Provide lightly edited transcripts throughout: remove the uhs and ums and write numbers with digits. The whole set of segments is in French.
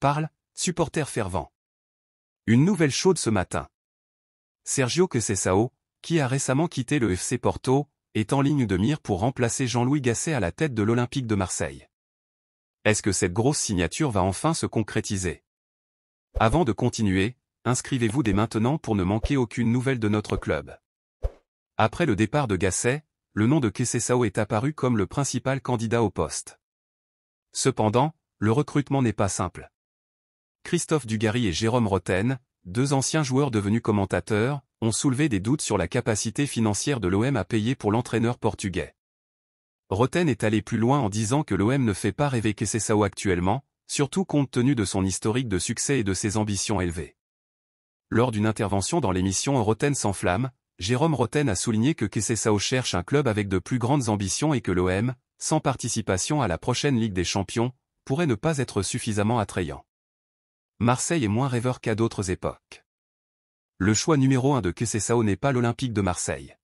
parle, supporter fervent. Une nouvelle chaude ce matin. Sergio Conceição, qui a récemment quitté le FC Porto, est en ligne de mire pour remplacer Jean-Louis Gasset à la tête de l'Olympique de Marseille. Est-ce que cette grosse signature va enfin se concrétiser? Avant de continuer, inscrivez-vous dès maintenant pour ne manquer aucune nouvelle de notre club. Après le départ de Gasset, le nom de Conceição est apparu comme le principal candidat au poste. Cependant, le recrutement n'est pas simple. Christophe Dugarry et Jérôme Rotten, deux anciens joueurs devenus commentateurs, ont soulevé des doutes sur la capacité financière de l'OM à payer pour l'entraîneur portugais. Rotten est allé plus loin en disant que l'OM ne fait pas rêver Conceição actuellement, surtout compte tenu de son historique de succès et de ses ambitions élevées. Lors d'une intervention dans l'émission Rotten s'enflamme, Jérôme Rotten a souligné que Conceição cherche un club avec de plus grandes ambitions et que l'OM, sans participation à la prochaine Ligue des Champions, pourrait ne pas être suffisamment attrayant. Marseille est moins rêveur qu'à d'autres époques. Le choix numéro 1 de Conceição n'est pas l'Olympique de Marseille.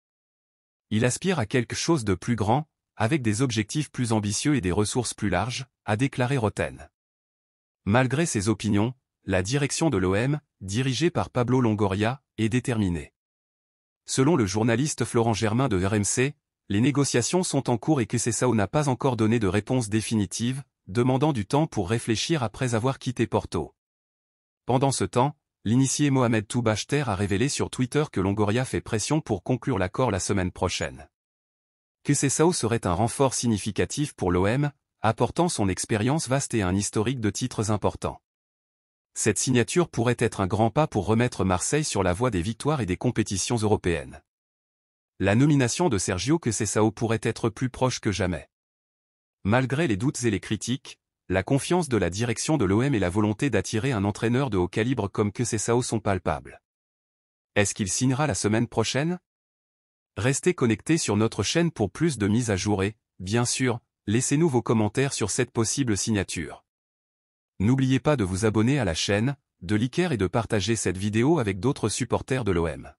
Il aspire à quelque chose de plus grand, avec des objectifs plus ambitieux et des ressources plus larges, a déclaré Rotten. Malgré ses opinions, la direction de l'OM, dirigée par Pablo Longoria, est déterminée. Selon le journaliste Florent Germain de RMC, les négociations sont en cours et Conceição n'a pas encore donné de réponse définitive, demandant du temps pour réfléchir après avoir quitté Porto. Pendant ce temps, l'initié Mohamed Toubachter a révélé sur Twitter que Longoria fait pression pour conclure l'accord la semaine prochaine. Conceição serait un renfort significatif pour l'OM, apportant son expérience vaste et un historique de titres importants. Cette signature pourrait être un grand pas pour remettre Marseille sur la voie des victoires et des compétitions européennes. La nomination de Sergio Conceição pourrait être plus proche que jamais. Malgré les doutes et les critiques, la confiance de la direction de l'OM et la volonté d'attirer un entraîneur de haut calibre comme Conceição sont palpables. Est-ce qu'il signera la semaine prochaine? Restez connectés sur notre chaîne pour plus de mises à jour et, bien sûr, laissez-nous vos commentaires sur cette possible signature. N'oubliez pas de vous abonner à la chaîne, de liker et de partager cette vidéo avec d'autres supporters de l'OM.